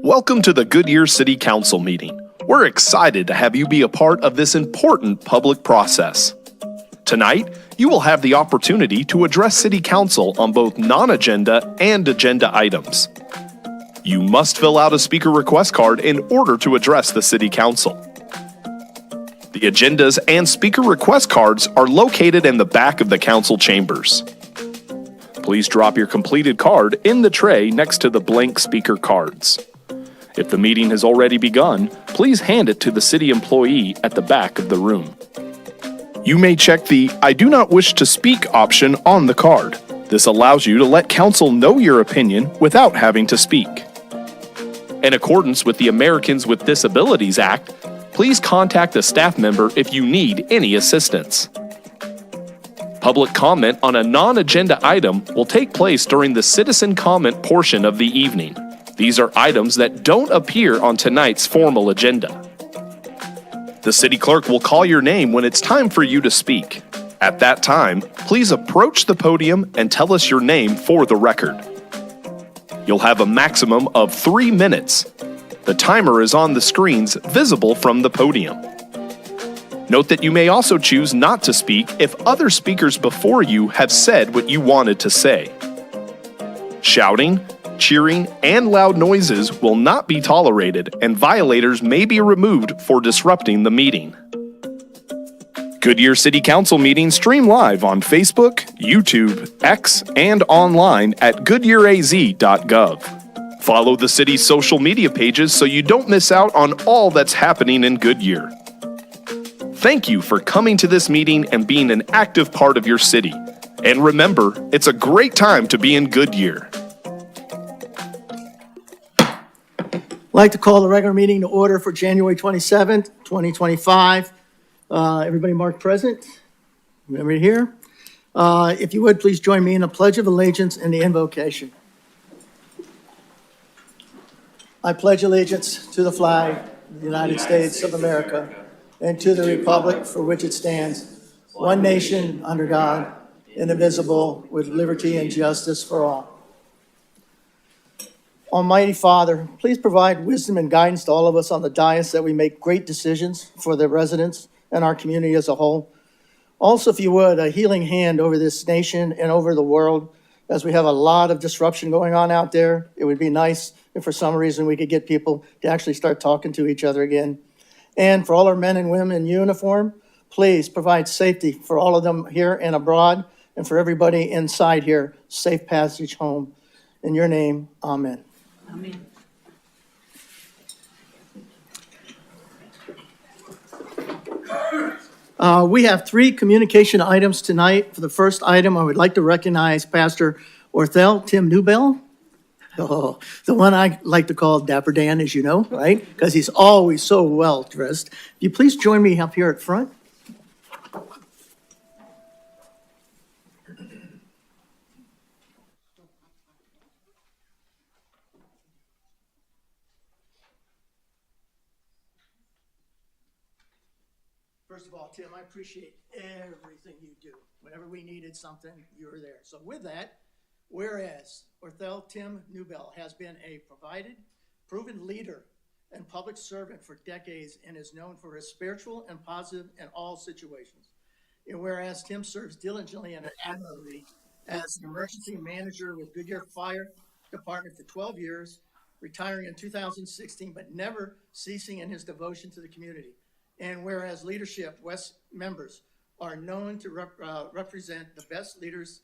Welcome to the Goodyear City Council meeting. We're excited to have you be a part of this important public process. Tonight, you will have the opportunity to address City Council on both non-agenda and agenda items. You must fill out a speaker request card in order to address the City Council. The agendas and speaker request cards are located in the back of the council chambers. Please drop your completed card in the tray next to the blank speaker cards. If the meeting has already begun, please hand it to the city employee at the back of the room. You may check the "I do not wish to speak" option on the card. This allows you to let council know your opinion without having to speak. In accordance with the Americans with Disabilities Act, please contact a staff member if you need any assistance. Public comment on a non-agenda item will take place during the citizen comment portion of the evening. These are items that don't appear on tonight's formal agenda. The city clerk will call your name when it's time for you to speak. At that time, please approach the podium and tell us your name for the record. You'll have a maximum of 3 minutes. The timer is on the screens visible from the podium. Note that you may also choose not to speak if other speakers before you have said what you wanted to say. Shouting, cheering, and loud noises will not be tolerated, and violators may be removed for disrupting the meeting. Goodyear City Council meetings stream live on Facebook, YouTube, X, and online at goodyearaz.gov. Follow the city's social media pages so you don't miss out on all that's happening in Goodyear. Thank you for coming to this meeting and being an active part of your city. And remember, it's a great time to be in Goodyear. I'd like to call the regular meeting to order for January 27th, 2025. Everybody marked present. Everybody here? If you would, please join me in the Pledge of Allegiance and the invocation. I pledge allegiance to the flag of the United States of America and to the republic for which it stands, one nation under God, indivisible, with liberty and justice for all. Almighty Father, please provide wisdom and guidance to all of us on the dais that we make great decisions for the residents and our community as a whole. Also, if you would, a healing hand over this nation and over the world, as we have a lot of disruption going on out there. It would be nice if for some reason we could get people to actually start talking to each other again. And for all our men and women in uniform, please provide safety for all of them here and abroad, and for everybody inside here, safe passage home. In your name, amen. Amen. We have 3 communication items tonight. For the first item, I would like to recognize Pastor Orthel Tim Newbell. Oh, the one I like to call Dapper Dan, as you know, right? Because he's always so well dressed. If you please join me up here at front. First of all, Tim, I appreciate everything you do. Whenever we needed something, you were there. So with that, whereas Orthel Tim Newbell has been a proven leader and public servant for decades and is known for his spiritual and positive in all situations. And whereas Tim serves diligently and admirably as an emergency manager with Goodyear Fire Department for 12 years, retiring in 2016, but never ceasing in his devotion to the community. And whereas leadership West members are known to represent the best leaders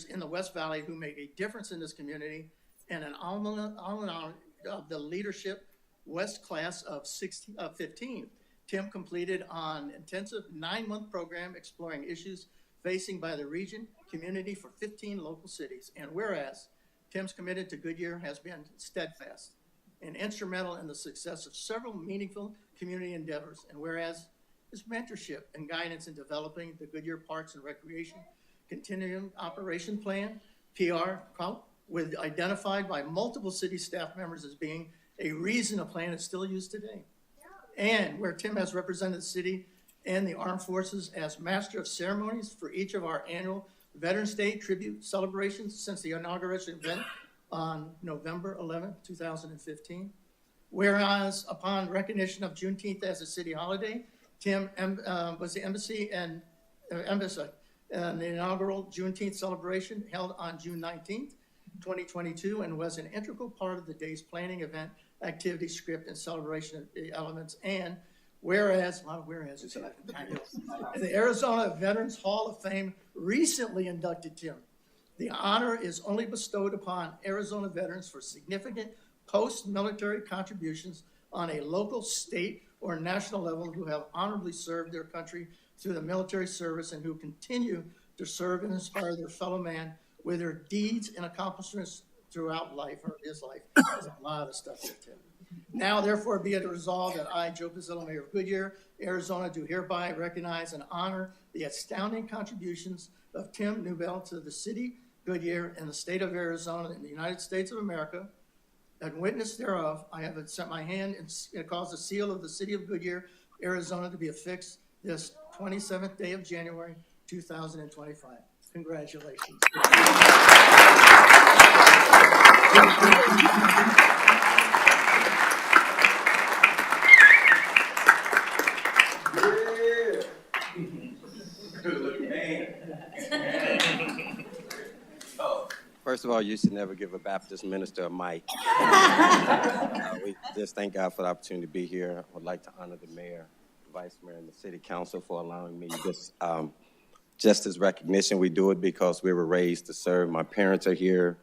in the West Valley who make a difference in this community, and an alumni of the Leadership West class of 15. Tim completed an intensive 9-month program exploring issues facing by the region, community for 15 local cities. And whereas Tim's committed to Goodyear has been steadfast and instrumental in the success of several meaningful community endeavors. And whereas his mentorship and guidance in developing the Goodyear Parks and Recreation Continuing Operation Plan, PR, with identified by multiple city staff members as being a reason a plan is still used today. And where Tim has represented the city and the armed forces as master of ceremonies for each of our annual Veterans Day tribute celebrations since the inauguration event on November 11, 2015. whereas upon recognition of Juneteenth as a city holiday, Tim was the embassy and the inaugural Juneteenth celebration held on June 19th, 2022, and was an integral part of the day's planning, event, activity, script, and celebration of the elements. And whereas, a lot of whereas, the Arizona Veterans Hall of Fame recently inducted Tim. The honor is only bestowed upon Arizona veterans for significant post-military contributions on a local, state, or national level who have honorably served their country through the military service and who continue to serve and inspire their fellow man with their deeds and accomplishments throughout life, or his life. There's a lot of stuff there, Tim. Now, therefore, be it resolved that I, Joe Pizzillo, Mayor of Goodyear, Arizona, do hereby recognize and honor the astounding contributions of Tim Newbell to the city, Goodyear, and the state of Arizona in the United States of America. And witness thereof, I have sent my hand and caused the seal of the city of Goodyear, Arizona, to be affixed this 27th day of January, 2025. Congratulations. First of all, you should never give a Baptist minister a mic. We just thank God for the opportunity to be here. I would like to honor the mayor, vice mayor, and the city council for allowing me this just as recognition. We do it because we were raised to serve. My parents are here.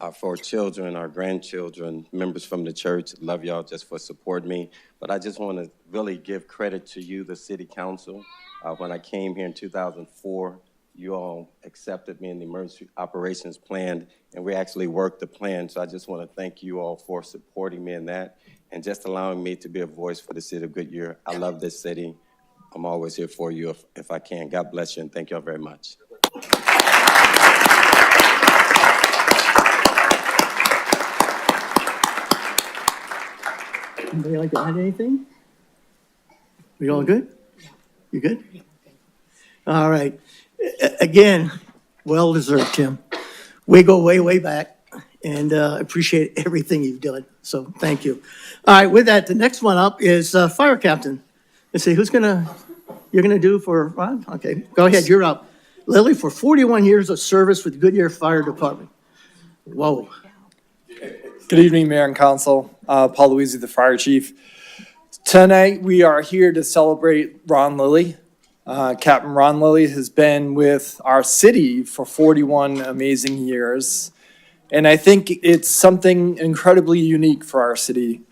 Our 4 children, our grandchildren, members from the church. Love y'all just for supporting me. But I just want to really give credit to you, the city council. When I came here in 2004, you all accepted me in the emergency operations plan, and we actually worked the plan. So I just want to thank you all for supporting me in that and just allowing me to be a voice for the city of Goodyear. I love this city. I'm always here for you if I can. God bless you, and thank you all very much. Anybody like to add anything? We all good? You good? All right. Again, well deserved, Tim. We go way, way back, and appreciate everything you've done. So thank you. All right, with that, the next one up is fire captain. Let's see, you're gonna do for Ron? Okay, go ahead, you're up. Lily, for 41 years of service with Goodyear Fire Department. Whoa. Good evening, Mayor and Council. Paul Louisi, the Fire Chief. Tonight, we are here to celebrate Ron Lilly. Captain Ron Lilly has been with our city for 41 amazing years. And I think it's something incredibly unique for our city.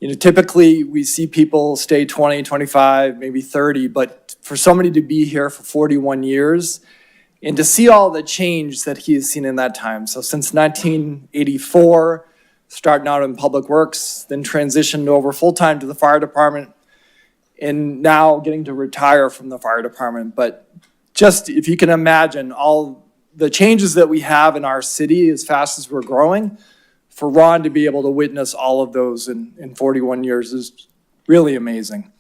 You know, typically we see people stay 20, 25, maybe 30, but for somebody to be here for 41 years and to see all the change that he has seen in that time. So since 1984, starting out in Public Works, then transitioned over full-time to the fire department, and now getting to retire from the fire department. But just if you can imagine all the changes that we have in our city as fast as we're growing, for Ron to be able to witness all of those in 41 years is really amazing.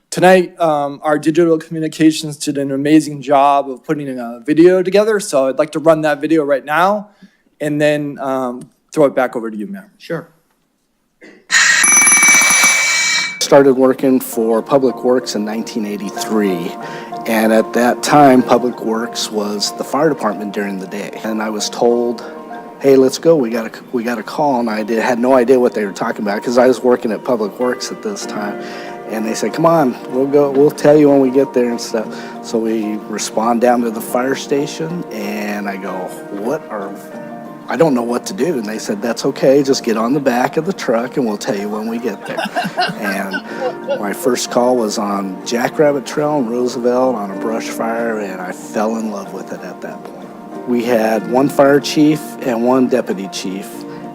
Tonight, our digital communications did an amazing job of putting a video together, so I'd like to run that video right now and then throw it back over to you, Mayor. Sure. Started working for Public Works in 1983, and at that time Public Works was the fire department during the day, and I was told, hey, let's go, we got a call, and I had no idea what they were talking about because I was working at Public Works at this time, and they said, come on, we'll tell you when we get there and stuff. So we respond down to the fire station, and I go, I don't know what to do. And they said, that's okay, just get on the back of the truck and we'll tell you when we get there. And my first call was on Jackrabbit Trail in Roosevelt on a brush fire, and I fell in love with it at that point. We had one fire chief and one deputy chief,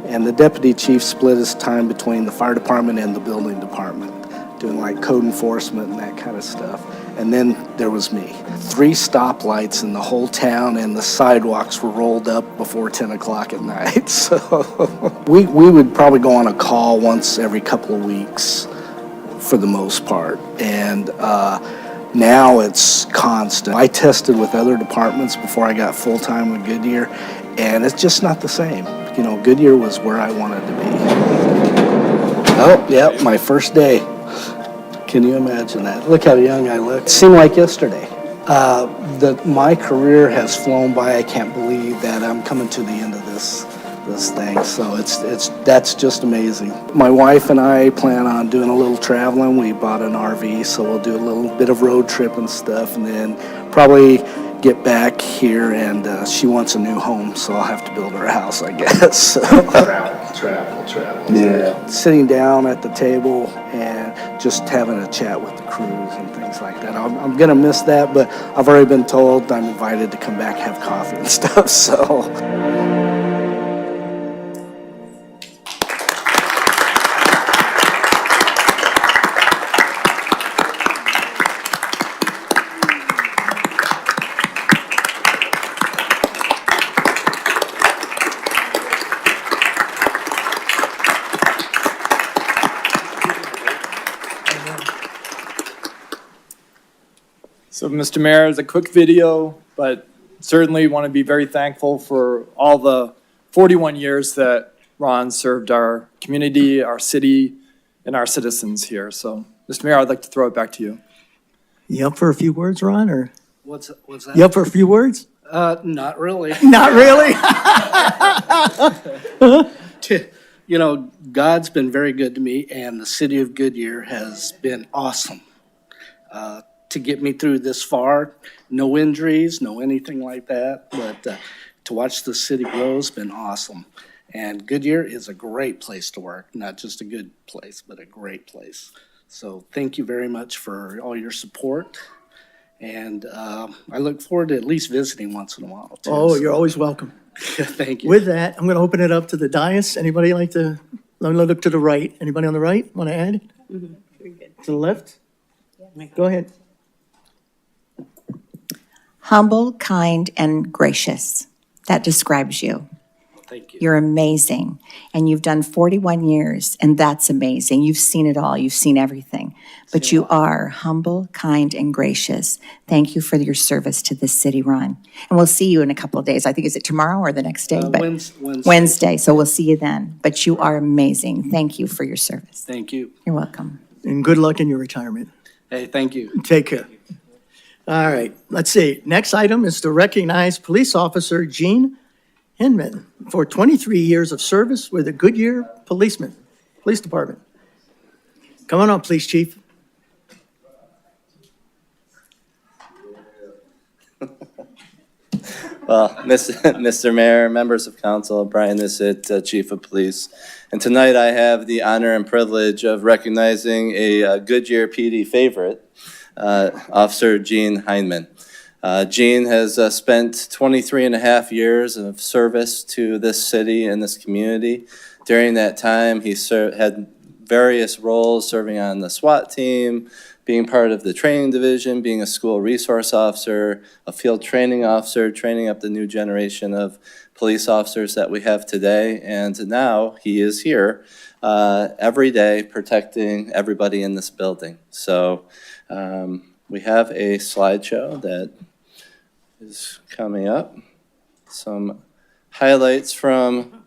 and the deputy chief split his time between the fire department and the building department, doing like code enforcement and that kind of stuff. And then there was me. 3 stoplights in the whole town, and the sidewalks were rolled up before 10 o'clock at night. So we would probably go on a call once every couple of weeks for the most part. And now it's constant. I tested with other departments before I got full-time with Goodyear, and it's just not the same. You know, Goodyear was where I wanted to be. Oh, yep, my first day. Can you imagine that? Look how young I look. It seemed like yesterday. My career has flown by. I can't believe that I'm coming to the end of this thing. So that's just amazing. My wife and I plan on doing a little traveling. We bought an RV, so we'll do a little bit of road trip and stuff, and then probably get back here. And she wants a new home, so I'll have to build her a house, I guess. So. Travel. Yeah. Sitting down at the table and just having a chat with the crews and things like that. I'm gonna miss that, but I've already been told I'm invited to come back, have coffee and stuff. So. So, Mr. Mayor, it's a quick video, but certainly want to be very thankful for all the 41 years that Ron served our community, our city, and our citizens here. So, Mr. Mayor, I'd like to throw it back to you. You up for a few words, Ron, or What's that? you up for a few words? Not really. Not really? You know, God's been very good to me, and the city of Goodyear has been awesome to get me through this far. No injuries, no anything like that, but to watch the city grow has been awesome. And Goodyear is a great place to work, not just a good place, but a great place. So thank you very much for all your support. And I look forward to at least visiting once in a while, too. Oh, you're always welcome. Thank you. With that, I'm going to open it up to the dais. Anybody like to, let me look to the right. Anybody on the right want to add? To the left? Go ahead. Humble, kind, and gracious. That describes you. Thank you. You're amazing. And you've done 41 years, and that's amazing. You've seen it all. You've seen everything. But you are humble, kind, and gracious. Thank you for your service to this city, Ron. And we'll see you in a couple of days. I think, is it tomorrow or the next day? But Wednesday. So we'll see you then. But you are amazing. Thank you for your service. Thank you. You're welcome. And good luck in your retirement. Hey, thank you. Take care. All right, let's see. Next item is to recognize Police Officer Gene Hinman for 23 years of service with the Goodyear Police Department. Come on up, Police Chief. Well, Mr. Mayor, members of council, Brian Nisset, Chief of Police. And tonight I have the honor and privilege of recognizing a Goodyear PD favorite, Officer Gene Hinman. Gene has spent 23 and a half years of service to this city and this community. During that time, he had various roles, serving on the SWAT team, being part of the training division, being a school resource officer, a field training officer, training up the new generation of police officers that we have today. And now he is here every day protecting everybody in this building. So we have a slideshow that is coming up. Some highlights from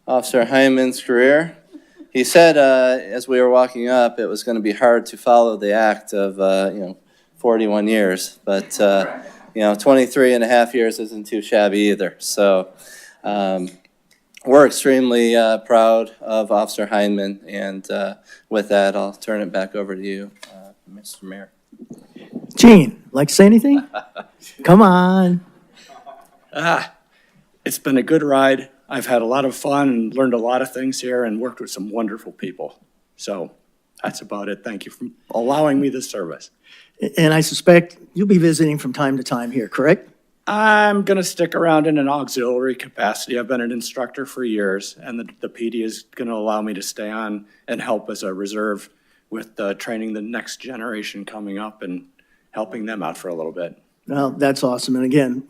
Officer Hyman's career. He said as we were walking up, it was going to be hard to follow the act of 41 years, but 23 and a half years isn't too shabby either. So we're extremely proud of Officer Hyman, and with that, I'll turn it back over to you, Mr. Mayor. Gene, like to say anything? Come on. It's been a good ride. I've had a lot of fun and learned a lot of things here and worked with some wonderful people. So that's about it. Thank you for allowing me this service. And I suspect you'll be visiting from time to time here, correct? I'm going to stick around in an auxiliary capacity. I've been an instructor for years, and the PD is going to allow me to stay on and help as a reserve with training the next generation coming up and helping them out for a little bit. Well, that's awesome. And again,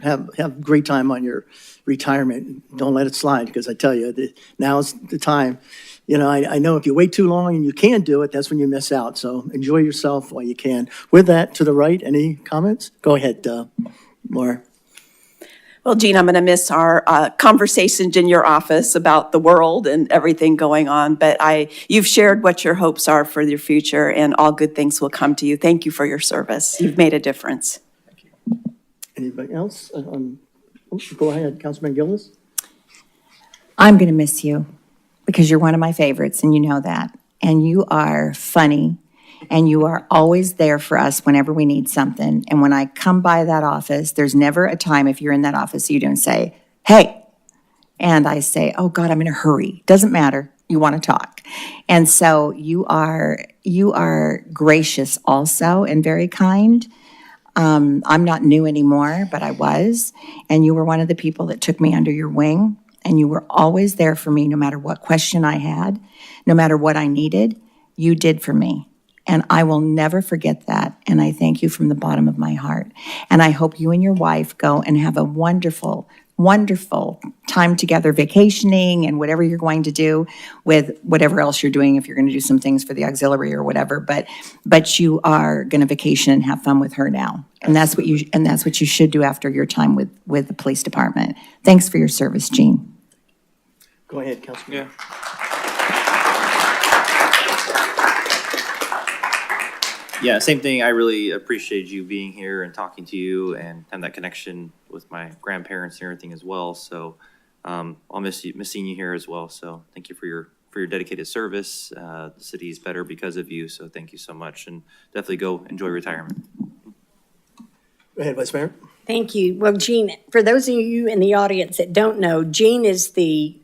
have a great time on your retirement. Don't let it slide, because I tell you, now's the time. I know if you wait too long and you can't do it, that's when you miss out. So enjoy yourself while you can. With that, to the right, any comments? Go ahead, Laura. Well, Jean, I'm going to miss our conversations in your office about the world and everything going on, but you've shared what your hopes are for your future, and all good things will come to you. Thank you for your service. You've made a difference. Anybody else? Go ahead, Councilman Gillis. I'm going to miss you because you're one of my favorites, and you know that. And you are funny, and you are always there for us whenever we need something. And when I come by that office, there's never a time if you're in that office you don't say, hey. And I say, oh God, I'm in a hurry. Doesn't matter. You want to talk. And so you are gracious also and very kind. I'm not new anymore, but I was. And you were one of the people that took me under your wing. And you were always there for me no matter what question I had, no matter what I needed, you did for me. And I will never forget that. And I thank you from the bottom of my heart. And I hope you and your wife go and have a wonderful, wonderful time together, vacationing and whatever you're going to do with whatever else you're doing, if you're going to do some things for the auxiliary or whatever. But you are going to vacation and have fun with her now. And that's what you should do after your time with the police department. Thanks for your service, Jean. Go ahead, Councilman. Yeah, same thing. I really appreciate you being here and talking to you and have that connection with my grandparents and everything as well. So I'll miss seeing you here as well. So thank you for your dedicated service. The city is better because of you. So thank you so much, and definitely go enjoy retirement. Go ahead, Vice Mayor. Thank you. Well, Jean, for those of you in the audience that don't know, Jean is the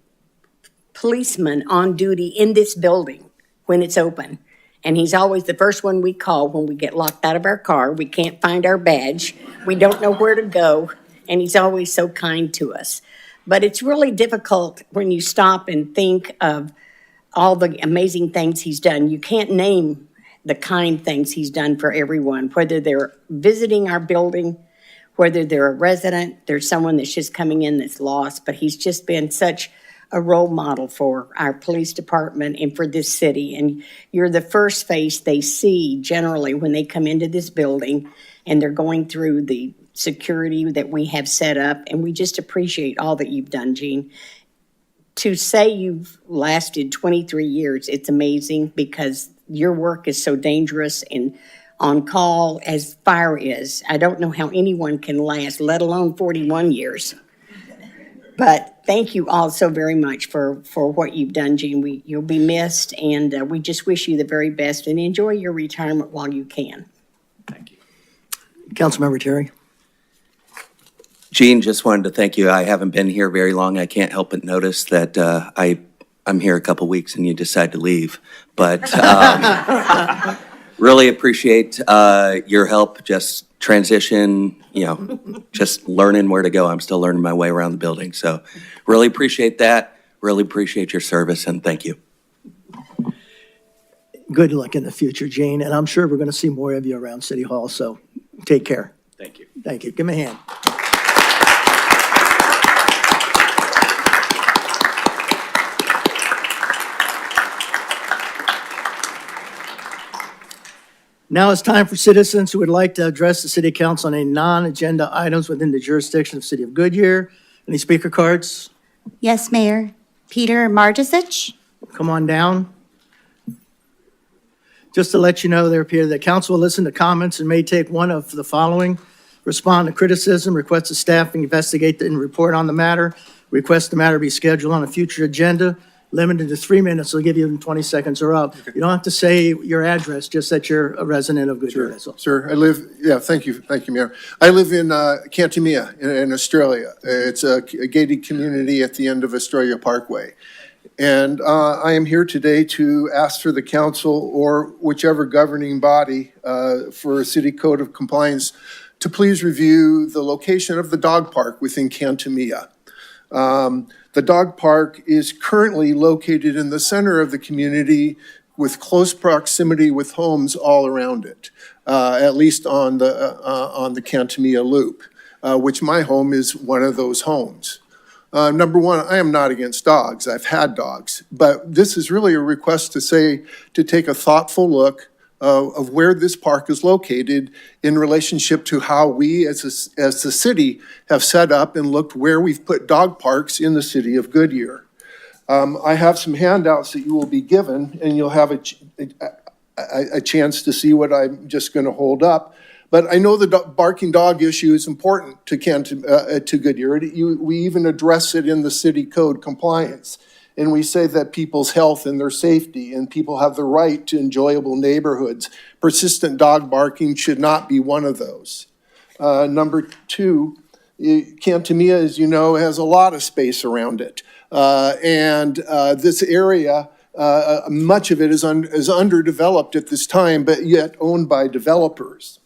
policeman on duty in this building when it's open. And he's always the first one we call when we get locked out of our car. We can't find our badge. We don't know where to go. And he's always so kind to us. But it's really difficult when you stop and think of all the amazing things he's done. You can't name the kind things he's done for everyone, whether they're visiting our building, whether they're a resident, there's someone that's just coming in that's lost. But he's just been such a role model for our police department and for this city. And you're the first face they see generally when they come into this building and they're going through the security that we have set up. And we just appreciate all that you've done, Jean. To say you've lasted 23 years, it's amazing because your work is so dangerous and on call as fire is. I don't know how anyone can last, let alone 41 years. But thank you all so very much for what you've done, Jean. You'll be missed, and we just wish you the very best and enjoy your retirement while you can. Thank you. Councilmember Terry. Jean, just wanted to thank you. I haven't been here very long. I can't help but notice that I'm here a couple weeks and you decide to leave. But really appreciate your help, just transition, just learning where to go. I'm still learning my way around the building. So really appreciate that. Really appreciate your service, and thank you. Good luck in the future, Jane, and I'm sure we're going to see more of you around City Hall, so take care. Thank you. Thank you. Give me a hand. Now it's time for citizens who would like to address the City Council on any non-agenda items within the jurisdiction of the City of Goodyear. Any speaker cards? Yes, Mayor. Peter Marjicic. Come on down. Just to let you know there, Peter, the council will listen to comments and may take one of the following: respond to criticism, request the staff investigate and report on the matter, request the matter be scheduled on a future agenda, limited to 3 minutes. I'll give you 20 seconds or up. You don't have to say your address, just that you're a resident of Goodyear. That's all. Sir, thank you, Mayor. I live in Cantimea in Australia. It's a gated community at the end of Australia Parkway. And I am here today to ask for the council or whichever governing body for a city code of compliance to please review the location of the dog park within Cantimea. The dog park is currently located in the center of the community with close proximity with homes all around it, at least on the Cantimea Loop, which my home is one of those homes. Number one, I am not against dogs. I've had dogs, but this is really a request to take a thoughtful look of where this park is located in relationship to how we as the city have set up and looked where we've put dog parks in the city of Goodyear. I have some handouts that you will be given, and you'll have a chance to see what I'm just going to hold up. But I know the barking dog issue is important to Goodyear. We even address it in the city code compliance. And we say that people's health and their safety, and people have the right to enjoyable neighborhoods. Persistent dog barking should not be one of those. Number two, Cantimea, as you know, has a lot of space around it. This area, much of it is underdeveloped at this time, but yet owned by developers.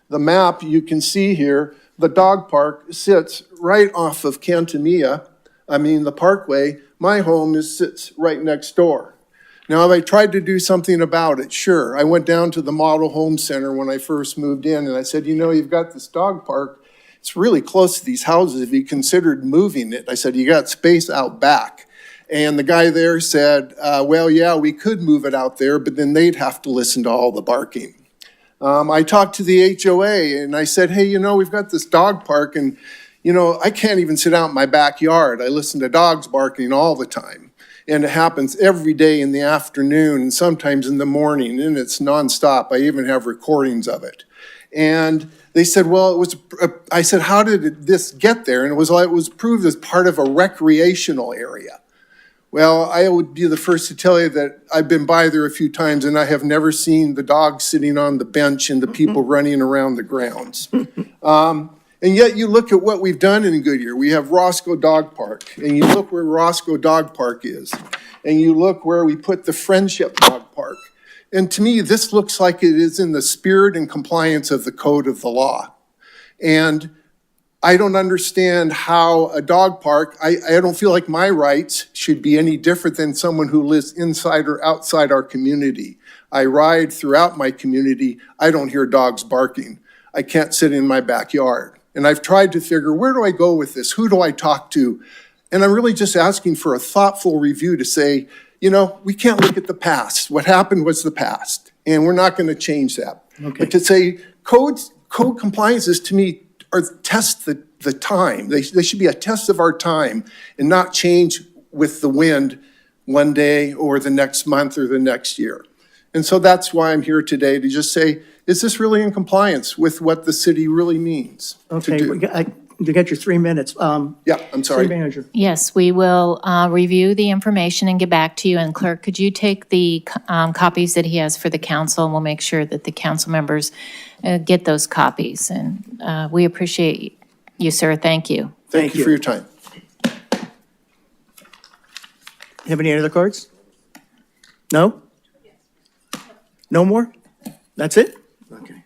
The map you can see here, the dog park sits right off of Cantimea, the parkway. My home sits right next door. Now, have I tried to do something about it? Sure. I went down to the model home center when I first moved in, and I said, you've got this dog park. It's really close to these houses. Have you considered moving it? I said, you got space out back. And the guy there said, well, yeah, we could move it out there, but then they'd have to listen to all the barking. I talked to the HOA, and I said, hey, we've got this dog park, and I can't even sit out in my backyard. I listen to dogs barking all the time. And it happens every day in the afternoon and sometimes in the morning, and it's nonstop. I even have recordings of it. And they said, well, I said, how did this get there? And it was approved as part of a recreational area. Well, I would be the first to tell you that I've been by there a few times, and I have never seen the dogs sitting on the bench and the people running around the grounds. And yet you look at what we've done in Goodyear. We have Roscoe Dog Park, and you look where Roscoe Dog Park is, and you look where we put the Friendship Dog Park. And to me, this looks like it is in the spirit and compliance of the code of the law. And I don't understand how a dog park, I don't feel like my rights should be any different than someone who lives inside or outside our community. I ride throughout my community. I don't hear dogs barking. I can't sit in my backyard. And I've tried to figure, where do I go with this? Who do I talk to? And I'm really just asking for a thoughtful review to say, we can't look at the past. What happened was the past, and we're not going to change that. Okay. But to say code compliances, to me, are test the time. They should be a test of our time and not change with the wind one day or the next month or the next year. And so that's why I'm here today, to just say, is this really in compliance with what the city really means to Okay, do? you got your 3 minutes. Yeah, I'm sorry. City manager. Yes, we will review the information and get back to you. And clerk, could you take the copies that he has for the council, and we'll make sure that the council members get those copies. And we appreciate you, sir. Thank you. Thank you for your time. Have any other cards? No? No more? That's it? Okay.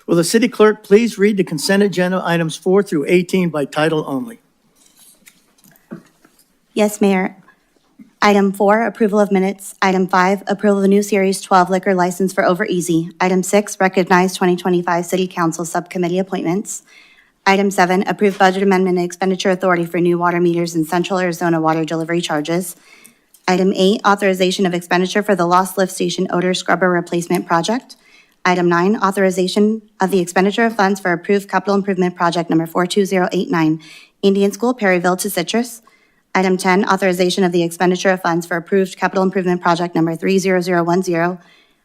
Will the city clerk please read the consent agenda items 4 through 18 by title only? Yes, Mayor. Item 4, approval of minutes. Item 5, approval of a new Series 12 liquor license for Over Easy. Item 6, recognize 2025 City Council Subcommittee appointments. Item 7, approve budget amendment and expenditure authority for new water meters in Central Arizona water delivery charges. Item 8, authorization of expenditure for the Lost Lift Station odor scrubber replacement project. Item 9, authorization of the expenditure of funds for approved capital improvement project number 42089, Indian School, Perryville to Citrus. Item 10, authorization of the expenditure of funds for approved capital improvement project number 30010,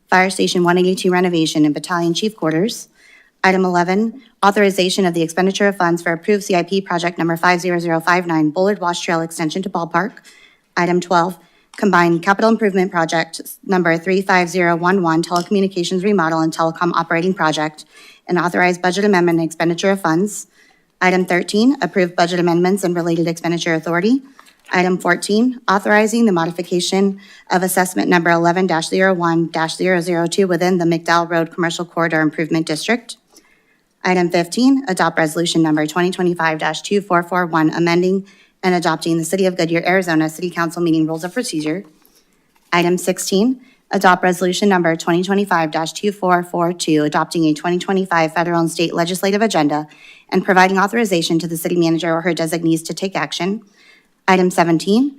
Fire Station 182 renovation and Battalion Chief Quarters. Item 11, authorization of the expenditure of funds for approved CIP project number 50059, Bullard Wash Trail extension to Ballpark. Item 12, combined capital improvement project number 35011, telecommunications remodel and telecom operating project, and authorize budget amendment and expenditure of funds. Item 13, approve budget amendments and related expenditure authority. Item 14, authorizing the modification of assessment number 11-01-002 within the McDowell Road Commercial Corridor Improvement District. Item 15, adopt resolution number 2025-2441, amending and adopting the City of Goodyear, Arizona City Council meeting rules of procedure. Item 16, adopt resolution number 2025-2442, adopting a 2025 federal and state legislative agenda and providing authorization to the city manager or her designees to take action. Item 17,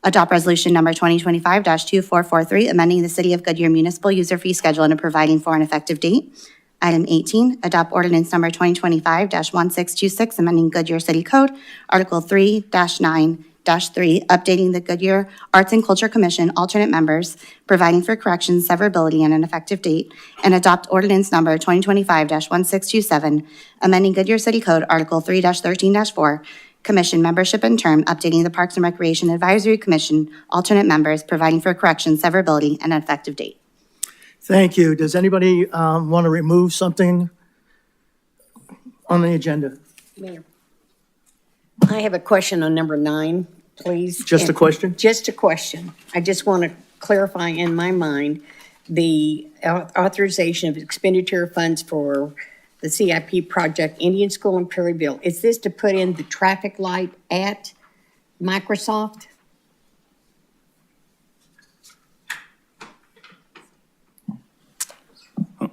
Adopt Resolution Number 2025-2443, amending the City of Goodyear Municipal User Fee Schedule and approving for an effective date. Item 18, adopt ordinance number 2025-1626, amending Goodyear City Code, Article 3-9-3, updating the Goodyear Arts and Culture Commission alternate members, providing for corrections, severability, and an effective date, and adopt ordinance number 2025-1627, amending Goodyear City Code, Article 3-13-4, Commission membership and term, updating the Parks and Recreation Advisory Commission alternate members, providing for corrections, severability, and an effective date. Thank you. Does anybody want to remove something on the agenda? Mayor. I have a question on number 9, please. Just a question? Just a question. I just want to clarify in my mind the authorization of expenditure funds for the CIP project, Indian School in Perryville. Is this to put in the traffic light at Microsoft?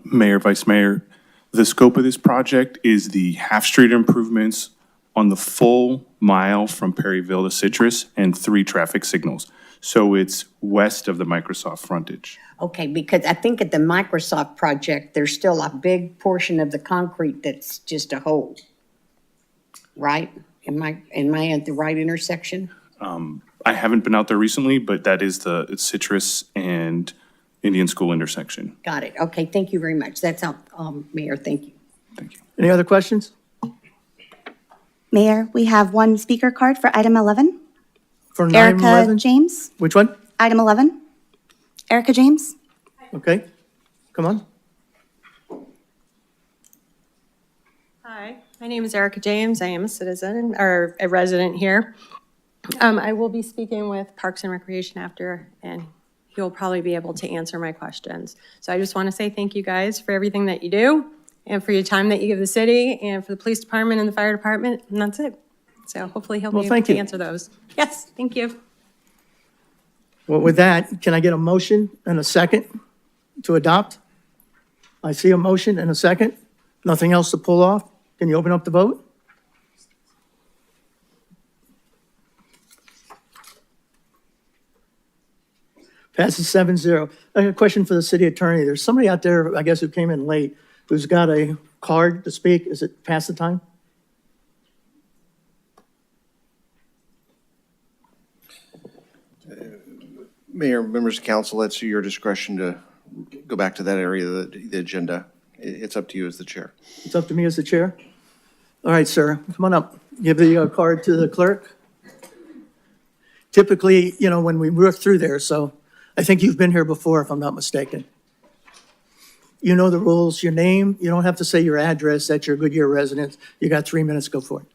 Mayor, Vice Mayor, the scope of this project is the half-street improvements on the full mile from Perryville to Citrus and 3 traffic signals. So it's west of the Microsoft frontage. Okay, because I think at the Microsoft project, there's still a big portion of the concrete that's just a hole. Right? Am I at the right intersection? I haven't been out there recently, but that is it's Citrus and Indian School intersection. Got it. Okay, thank you very much. That's all, Mayor, thank you. Thank you. Any other questions? Mayor, we have one speaker card for item 11. For 9, Erica 11? James, Which one? item 11. Erica James. Okay, come on. Hi, my name is Erica James. I am a citizen or a resident here. I will be speaking with Parks and Recreation after, and he'll probably be able to answer my questions. So I just want to say thank you guys for everything that you do and for your time that you give the city and for the police department and the fire department, and that's it. So hopefully he'll be able thank to you. answer those. Yes, thank you. Well, with that, can I get a motion and a second to adopt? I see a motion and a second. Nothing else to pull off? Can you open up the vote? Passes 7-0. I have a question for the city attorney. There's somebody out there, I guess, who came in late, who's got a card to speak. Is it past the time? Mayor, members of council, that's your discretion to go back to that area of the agenda. It's up to you as the chair. It's up to me as the chair. All right, sir, come on up. Give the card to the clerk. Typically, when we work through there, so I think you've been here before, if I'm not mistaken. You know the rules, your name, you don't have to say your address, that's your Goodyear residence. You got 3 minutes, go for it.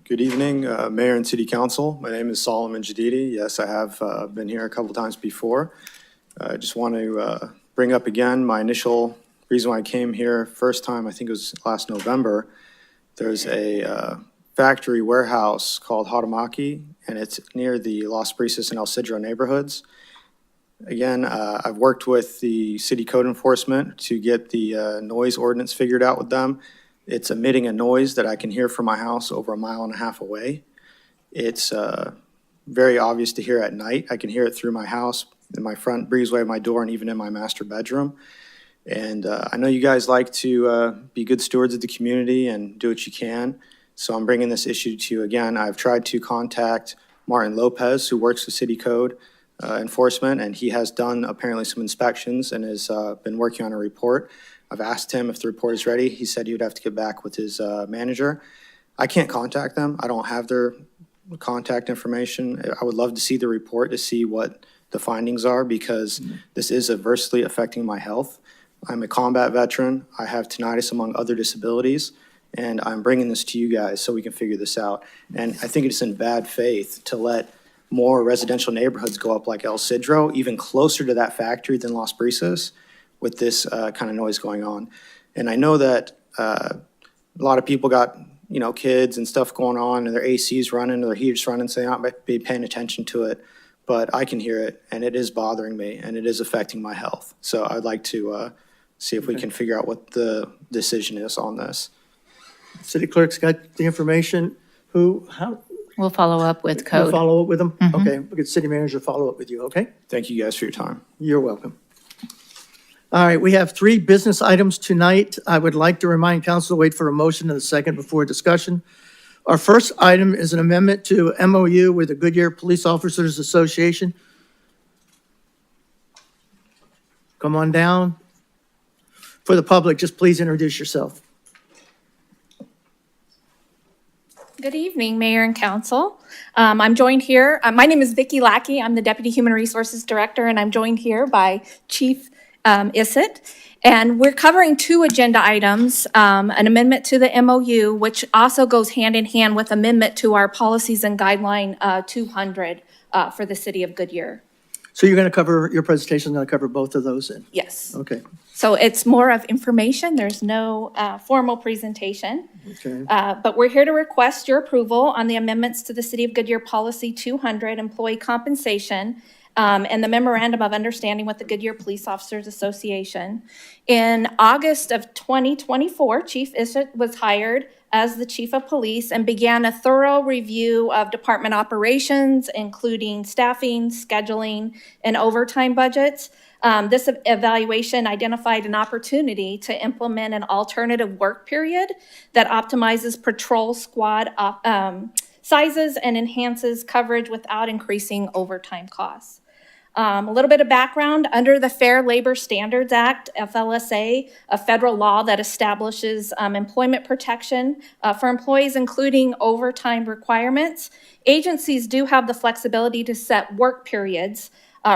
Good evening, Mayor and City Council. My name is Solomon Jadidi. Yes, I have been here a couple times before. I just want to bring up again my initial reason why I came here first time, I think it was last November. There's a factory warehouse called Hatamaki, and it's near the Las Brisas and El Cedro neighborhoods. Again, I've worked with the city code enforcement to get the noise ordinance figured out with them. It's emitting a noise that I can hear from my house over 1.5 miles away. It's very obvious to hear at night. I can hear it through my house, in my front breezeway of my door, and even in my master bedroom. And I know you guys like to be good stewards of the community and do what you can. So I'm bringing this issue to you again. I've tried to contact Martin Lopez, who works with city code enforcement, and he has done apparently some inspections and has been working on a report. I've asked him if the report is ready. He said he would have to get back with his manager. I can't contact them. I don't have their contact information. I would love to see the report to see what the findings are, because this is adversely affecting my health. I'm a combat veteran. I have tinnitus among other disabilities, and I'm bringing this to you guys so we can figure this out. And I think it's in bad faith to let more residential neighborhoods go up like El Cedro, even closer to that factory than Las Brisas, with this kind of noise going on. And I know that a lot of people got, kids and stuff going on, and their AC's running, or their heaters running, so they might be paying attention to it. But I can hear it, and it is bothering me, and it is affecting my health. So I'd like to see if we can figure out what the decision is on this. City clerk's got the information. We'll follow up with You'll code. follow up with them? Okay, we'll get city manager to follow up with you, okay? Thank you guys for your time. You're welcome. All right, we have 3 business items tonight. I would like to remind council to wait for a motion and a second before discussion. Our first item is an amendment to MOU with the Goodyear Police Officers Association. Come on down. For the public, just please introduce yourself. Good evening, Mayor and Council. I'm joined here, my name is Vicki Lackey. I'm the Deputy Human Resources Director, and I'm joined here by Chief Issett. And we're covering 2 agenda items, an amendment to the MOU, which also goes hand in hand with amendment to our policies and guideline 200 for the city of Goodyear. So you're going to cover, your presentation is going to cover both of those then? Yes. Okay, So it's more of information. There's no formal presentation. okay. But we're here to request your approval on the amendments to the City of Goodyear Policy 200, Employee Compensation, and the Memorandum of Understanding with the Goodyear Police Officers Association. In August of 2024, Chief Issett was hired as the Chief of Police and began a thorough review of department operations, including staffing, scheduling, and overtime budgets. This evaluation identified an opportunity to implement an alternative work period that optimizes patrol squad sizes and enhances coverage without increasing overtime costs. A little bit of background, under the Fair Labor Standards Act, FLSA, a federal law that establishes employment protection for employees, including overtime requirements, agencies do have the flexibility to set work periods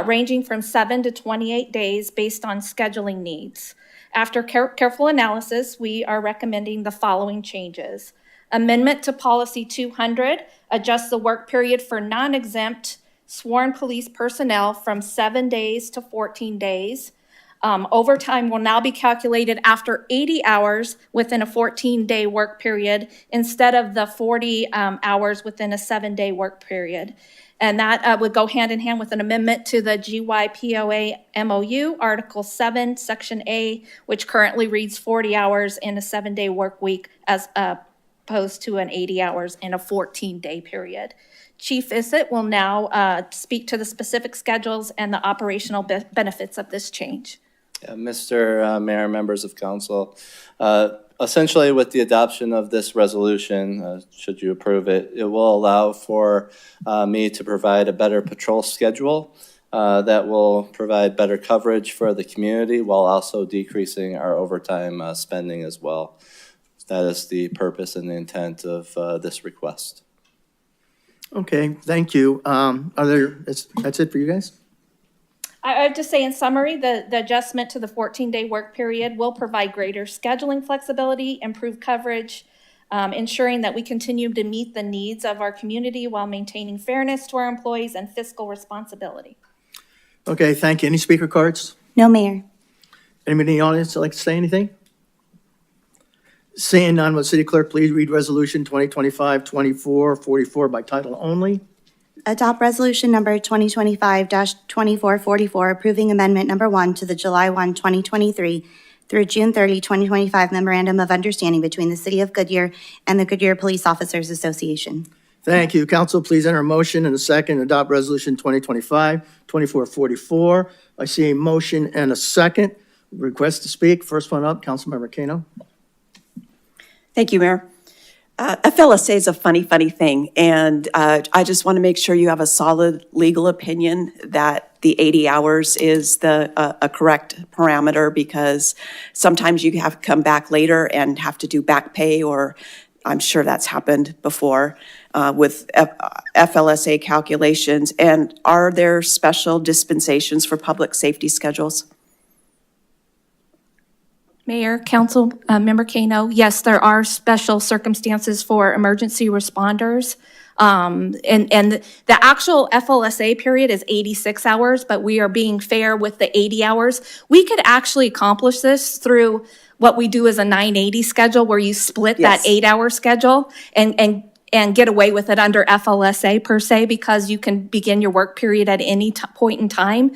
ranging from 7 to 28 days based on scheduling needs. After careful analysis, we are recommending the following changes. Amendment to Policy 200 adjusts the work period for non-exempt sworn police personnel from 7 days to 14 days. Overtime will now be calculated after 80 hours within a 14-day work period instead of the 40 hours within a 7-day work period. And that would go hand in hand with an amendment to the GYPOA MOU, Article 7, Section A, which currently reads 40 hours in a 7-day work week as opposed to an 80 hours in a 14-day period. Chief Issett will now speak to the specific schedules and the operational benefits of this change. Yeah, Mr. Mayor, members of council, essentially with the adoption of this resolution, should you approve it, it will allow for me to provide a better patrol schedule that will provide better coverage for the community while also decreasing our overtime spending as well. That is the purpose and the intent of this request. Okay, thank you. That's it for you guys? I would just say in summary, the adjustment to the 14-day work period will provide greater scheduling flexibility, improved coverage, ensuring that we continue to meet the needs of our community while maintaining fairness to our employees and fiscal responsibility. Okay, thank you. Any speaker cards? No, Mayor. Anybody in the audience that like to say anything? Seeing none, will the city clerk please read Resolution 2025-2444 by title only? Adopt Resolution Number 2025-2444, approving Amendment Number 1 to the July 1, 2023 through June 30, 2025 Memorandum of Understanding between the City of Goodyear and the Goodyear Police Officers Association. Thank you. Council, please enter a motion and a second to adopt Resolution 2025-2444. I see a motion and a second. Request to speak. First one up, Councilmember Kano. Thank you, Mayor. FLSA is a funny thing, and I just want to make sure you have a solid legal opinion that the 80 hours is a correct parameter, because sometimes you have to come back later and have to do back pay, or I'm sure that's happened before with FLSA calculations. And are there special dispensations for public safety schedules? Mayor, Council Member Kano, yes, there are special circumstances for emergency responders. And the actual FLSA period is 86 hours, but we are being fair with the 80 hours. We could actually accomplish this through what we do as a 980 schedule, where you split that 8-hour schedule and get away with it under FLSA per se, because you can begin your work period at any point in time.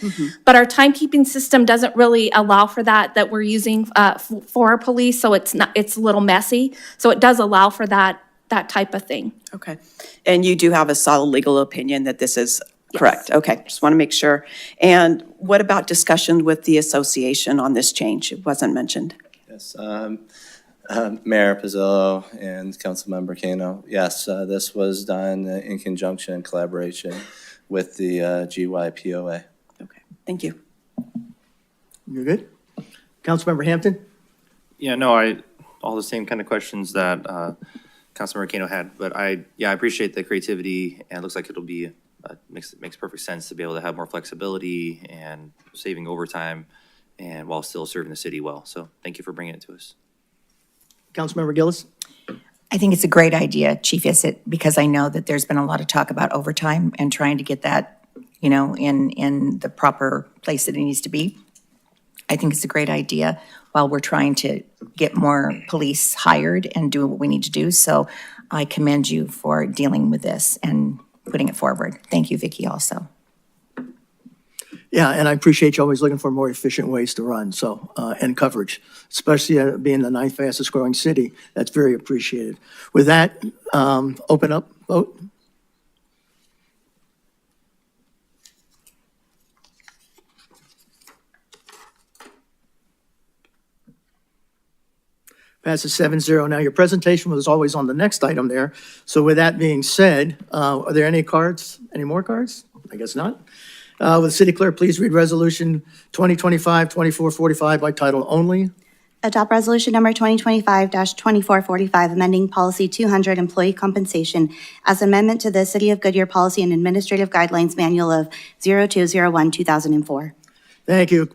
But our timekeeping system doesn't really allow for that we're using for our police, so it's a little messy. So it does allow for that that type of thing. Okay. And you do have a solid legal opinion that this is correct? Okay, just want to make sure. And what about discussion with the association on this change? It wasn't mentioned. Yes, Mayor Pizzillo and Councilmember Kano, yes, this was done in conjunction and collaboration with the GYPOA. Okay, thank you. You're good? Councilmember Hampton? Yeah, no, all the same kind of questions that Councilmember Kano had, but I appreciate the creativity, and it looks like it'll be, makes perfect sense to be able to have more flexibility and saving overtime, and while still serving the city well. So thank you for bringing it to us. Councilmember Gillis? I think it's a great idea, Chief Issett, because I know that there's been a lot of talk about overtime and trying to get that, in the proper place that it needs to be. I think it's a great idea while we're trying to get more police hired and do what we need to do. So I commend you for dealing with this and putting it forward. Thank you, Vicki, also. Yeah, and I appreciate you always looking for more efficient ways to run, and coverage, especially being the 9th fastest growing city. That's very appreciated. With that, open up, vote. Passes 7-0. Now, your presentation was always on the next item there. So with that being said, are there any cards, any more cards? I guess not. Will the city clerk please read Resolution 2025-2445 by title only? Adopt Resolution Number 2025-2445, amending Policy 200, Employee Compensation as amendment to the City of Goodyear Policy and Administrative Guidelines Manual of 0201-2004. Thank you.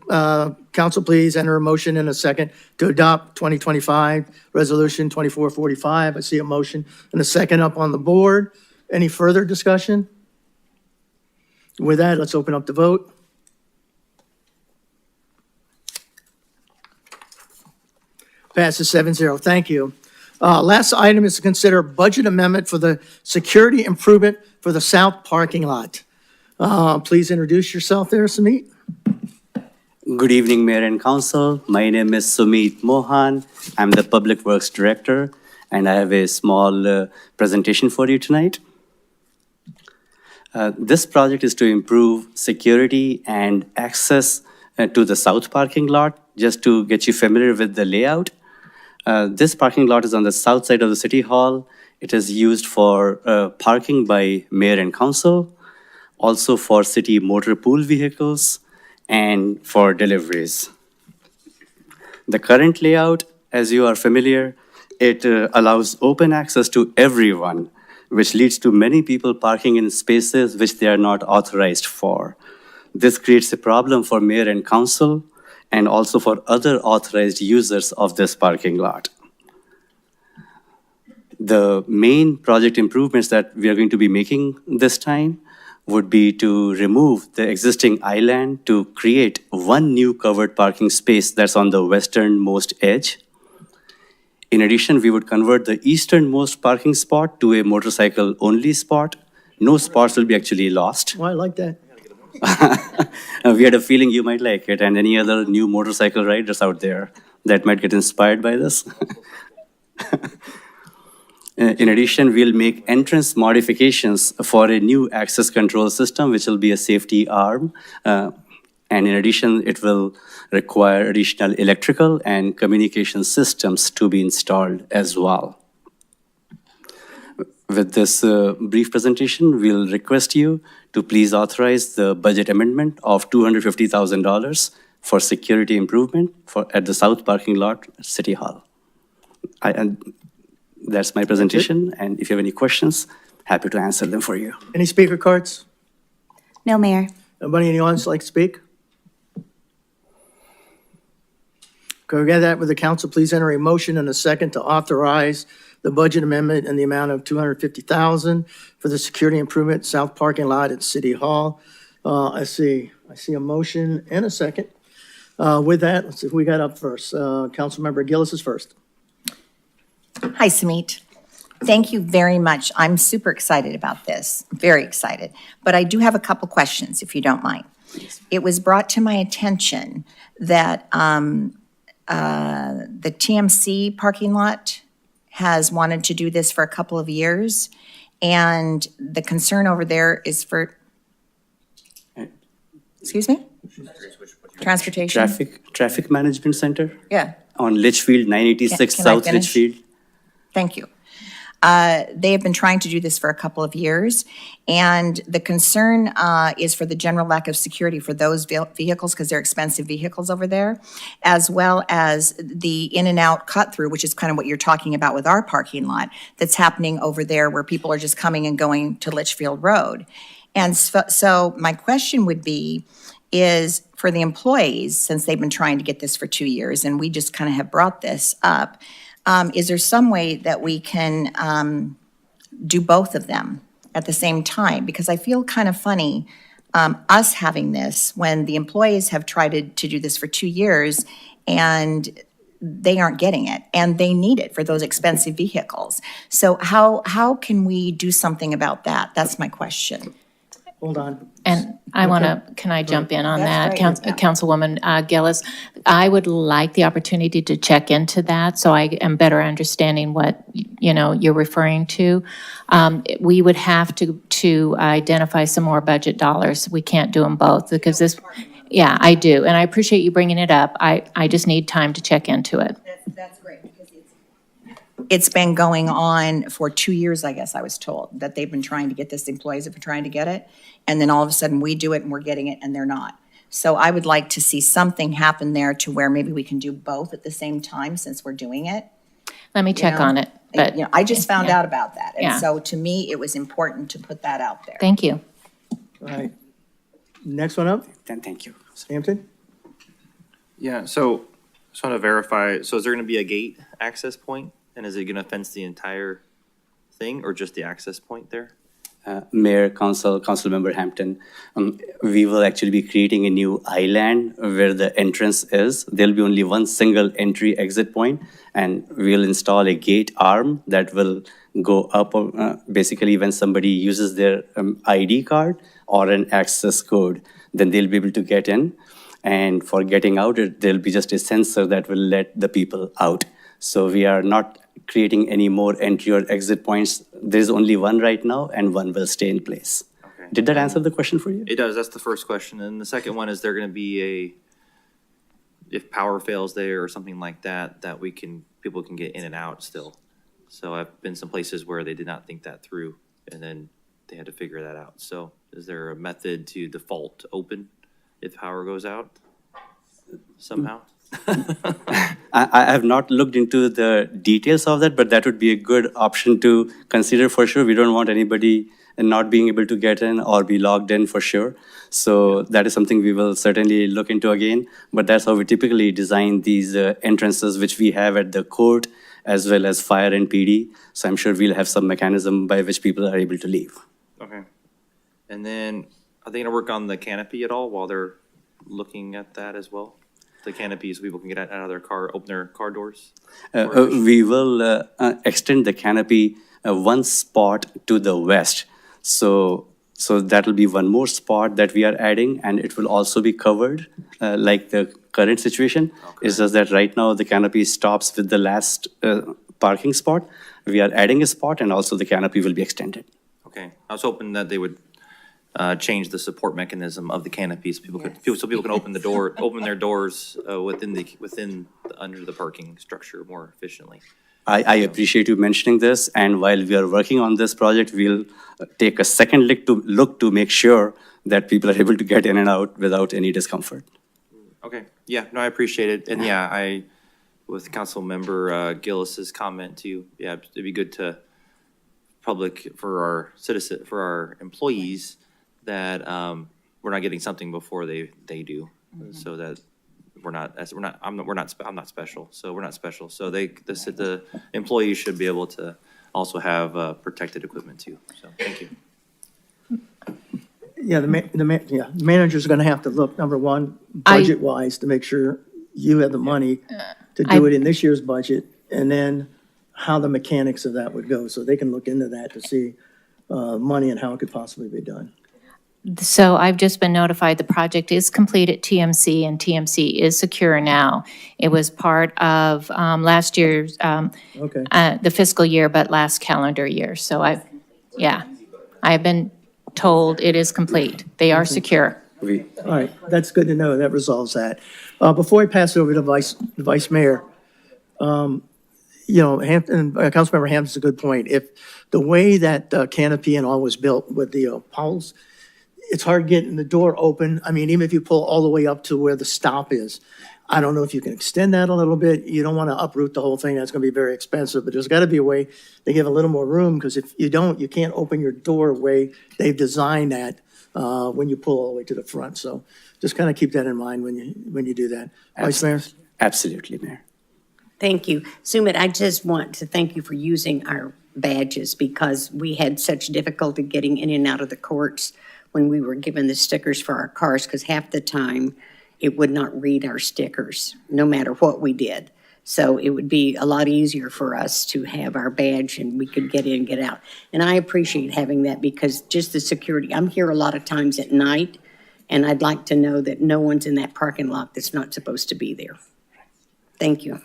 Council, please enter a motion in a second to adopt 2025 Resolution 2445. I see a motion and a second up on the board. Any further discussion? With that, let's open up the vote. Passes 7-0. Thank you. Last item is to consider budget amendment for the security improvement for the south parking lot. Please introduce yourself there, Sumit. Good evening, Mayor and Council. My name is Sumit Mohan. I'm the Public Works Director, and I have a small presentation for you tonight. This project is to improve security and access to the south parking lot. Just to get you familiar with the layout, this parking lot is on the south side of the City Hall. It is used for parking by Mayor and Council, also for city motor pool vehicles, and for deliveries. The current layout, as you are familiar, it allows open access to everyone, which leads to many people parking in spaces which they are not authorized for. This creates a problem for Mayor and Council and also for other authorized users of this parking lot. The main project improvements that we are going to be making this time would be to remove the existing island to create one new covered parking space that's on the westernmost edge. In addition, we would convert the easternmost parking spot to a motorcycle-only spot. No spots will be actually lost. Oh, I like that. We had a feeling you might like it, and any other new motorcycle riders out there that might get inspired by this. In addition, we'll make entrance modifications for a new access control system, which will be a safety arm. And in addition, it will require additional electrical and communication systems to be installed as well. With this brief presentation, we'll request you to please authorize the budget amendment of $250,000 for security improvement at the south parking lot at City Hall. That's my presentation, and if you have any questions, happy to answer them for you. Any speaker cards? No, Mayor. Nobody in the audience like to speak? Can we get that with the council? Please enter a motion and a second to authorize the budget amendment in the amount of $250,000 for the security improvement south parking lot at City Hall. I see a motion and a second. With that, let's see who we got up first. Councilmember Gillis is first. Hi, Sumit. Thank you very much. I'm super excited about this, very excited. But I do have a couple questions, if you don't mind. It was brought to my attention that the TMC parking lot has wanted to do this for a couple of years. And the concern over there is for, excuse me? Transportation? Traffic Management Center Yeah, on Litchfield, 986 Can I South finish? Litchfield. thank you. They have been trying to do this for a couple of years, and the concern is for the general lack of security for those vehicles, because they're expensive vehicles over there, as well as the in and out cut through, which is kind of what you're talking about with our parking lot, that's happening over there where people are just coming and going to Litchfield Road. And so my question would be, is for the employees, since they've been trying to get this for 2 years, and we just kind of have brought this up, is there some way that we can do both of them at the same time? Because I feel kind of funny us having this when the employees have tried to do this for 2 years and they aren't getting it, and they need it for those expensive vehicles. So how can we do something about that? That's my question. Hold on. And I want to, can I jump in on that? That's great. Councilwoman Gillis, I would like the opportunity to check into that so I am better understanding what, you're referring to. We would have to identify some more budget dollars. We can't do them both because this, yeah, I do. And I appreciate you bringing it up. I just need time to check into it. That's great, because it's been going on for 2 years, I guess I was told, that they've been trying to get this, the employees have been trying to get it, and then all of a sudden we do it and we're getting it and they're not. So I would like to see something happen there to where maybe we can do both at the same time since we're doing it. Let me check on it, but. I just found yeah. out about that. Yeah. And so to me, it was important to put that out there. Thank you. All right. Next one up, Thank you. Hampton? Yeah, so just want to verify, so is there going to be a gate access point? And is it going to fence the entire thing or just the access point there? Mayor, Council Member Hampton, we will actually be creating a new island where the entrance is. There'll be only one single entry exit point, and we'll install a gate arm that will go up basically when somebody uses their ID card or an access code, then they'll be able to get in. And for getting out, there'll be just a sensor that will let the people out. So we are not creating any more entry or exit points. There's only one right now, and one will stay in place. Okay. Did that answer the question for you? It does. That's the first question. And the second one, is there going to be if power fails there or something like that, people can get in and out still? So I've been some places where they did not think that through, and then they had to figure that out. So is there a method to default open if power goes out somehow? I have not looked into the details of that, but that would be a good option to consider for sure. We don't want anybody not being able to get in or be logged in for sure. So that is something we will certainly look into again. But that's how we typically design these entrances, which we have at the court as well as fire and PD. So I'm sure we'll have some mechanism by which people are able to leave. Okay. And then are they going to work on the canopy at all while they're looking at that as well? The canopies, people can get out of their car, open their car doors? We will extend the canopy one spot to the west. So that will be one more spot that we are adding, and it will also be covered like the current situation. Okay. It's just that right now the canopy stops with the last parking spot. We are adding a spot, and also the canopy will be extended. Okay. I was hoping that they would change the support mechanism of the canopies. People can open their doors under the parking structure more efficiently. I appreciate you mentioning this, and while we are working on this project, we'll take a second look to make sure that people are able to get in and out without any discomfort. Okay. Yeah. No, I appreciate it, and yeah, with Council Member Gillis's comment too. Yeah, it'd be good to for our employees that we're not getting something before they do, so that I'm not special, so we're not special. So the employees should be able to also have protected equipment too. So thank you. Yeah, the manager's gonna have to look, number one, budget-wise, to make sure you have the money to do it in this year's budget, and then how the mechanics of that would go, so they can look into that to see money and how it could possibly be done. So I've just been notified the project is complete at TMC, and TMC is secure now. It was part of last year's, Okay. the fiscal year, but last calendar year. So I've been told it is complete. They are secure. All right, that's good to know. That resolves that. Before I pass it over to the Vice Mayor, Hampton, Councilmember Hampton's a good point. If the way that canopy and all was built with the poles, it's hard getting the door open. I mean, even if you pull all the way up to where the stop is, I don't know if you can extend that a little bit. You don't want to uproot the whole thing. That's going to be very expensive, but there's got to be a way to give a little more room, because if you don't, you can't open your door way they've designed that when you pull all the way to the front. So just kind of keep that in mind when you do that. Vice Mayor? Absolutely, Mayor. Thank you. Sumit, I just want to thank you for using our badges, because we had such difficulty getting in and out of the courts when we were given the stickers for our cars, because half the time it would not read our stickers, no matter what we did. So it would be a lot easier for us to have our badge and we could get in and get out. And I appreciate having that, because just the security, I'm here a lot of times at night, and I'd like to know that no one's in that parking lot that's not supposed to be there. Thank you.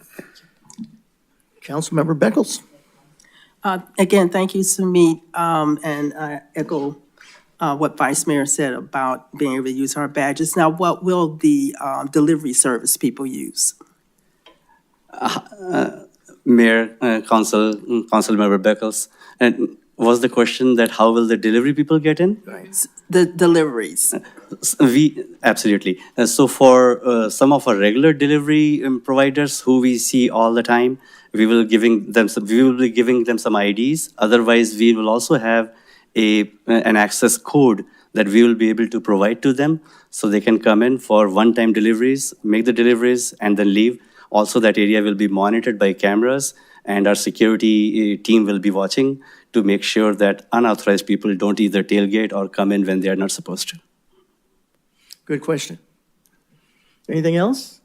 Councilmember Beckles? Again, thank you, Sumit, and I echo what Vice Mayor said about being able to use our badges. Now, what will the delivery service people use? Mayor, Councilmember Beckles, and was the question that how will the delivery people get in? The deliveries. Absolutely. So for some of our regular delivery providers who we see all the time, we will be giving them some IDs. Otherwise, we will also have an access code that we will be able to provide to them, so they can come in for one-time deliveries, make the deliveries, and then leave. Also, that area will be monitored by cameras, and our security team will be watching to make sure that unauthorized people don't either tailgate or come in when they are not supposed to. Good question. Anything else?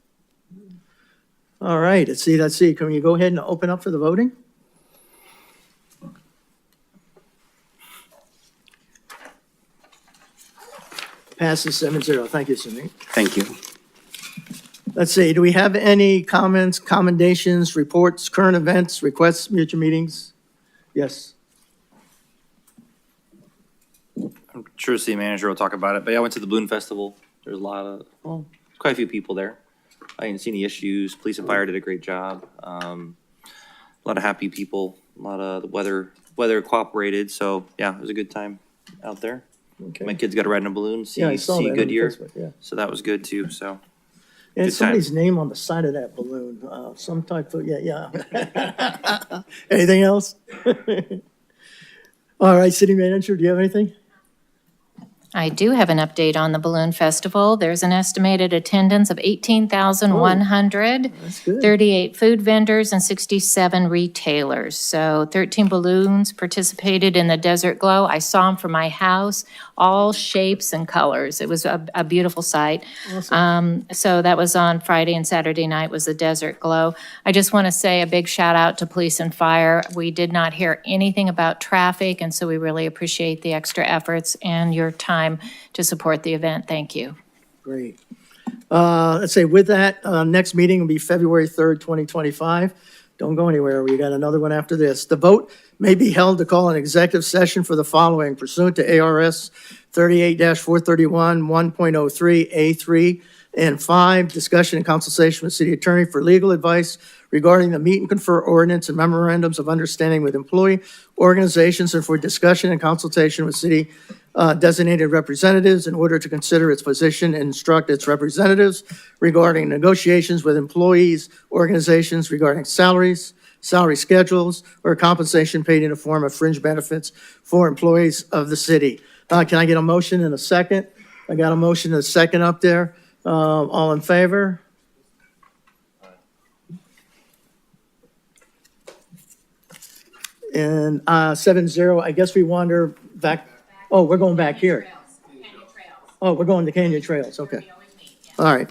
All right, let's see. Can you go ahead and open up for the voting? Passes 7-0. Thank you, Sumit. Thank you. Let's see, do we have any comments, commendations, reports, current events, requests, future meetings? Yes. I'm sure the city manager will talk about it, but I went to the Balloon Festival. There's quite a few people there. I didn't see any issues. Police and fire did a great job. A lot of happy people. A lot of the weather cooperated. So yeah, it was a good time out there. Okay. My kids got to ride in a balloon, see Yeah, I saw that on Goodyear. Facebook, yeah. So that was good too. So And good somebody's name on the side of that balloon, some type of, yeah. Anything else? All right, city manager, do you have anything? I do have an update on the Balloon Festival. There's an estimated attendance of 18,100. That's good. 38 food vendors and 67 retailers. So 13 balloons participated in the Desert Glow. I saw them from my house, all shapes and colors. It was a beautiful sight. Awesome. So that was on Friday and Saturday night was the Desert Glow. I just want to say a big shout out to police and fire. We did not hear anything about traffic, and so we really appreciate the extra efforts and your time to support the event. Thank you. Great. Let's say with that, next meeting will be February 3rd, 2025. Don't go anywhere. We got another one after this. The vote may be held to call an executive session for the following pursuant to ARS 38-431, 1.03, A3, and 5, discussion and consultation with city attorney for legal advice regarding the meet and confer ordinance and memorandums of understanding with employee organizations, and for discussion and consultation with city designated representatives in order to consider its position and instruct its representatives regarding negotiations with employees, organizations regarding salaries, salary schedules, or compensation paid in the form of fringe benefits for employees of the city. Can I get a motion and a second? I got a motion and a second up there. All in favor? And 7-0, I guess we wander back. Oh, we're going back here. Oh, we're going to Canyon Trails, okay. All right.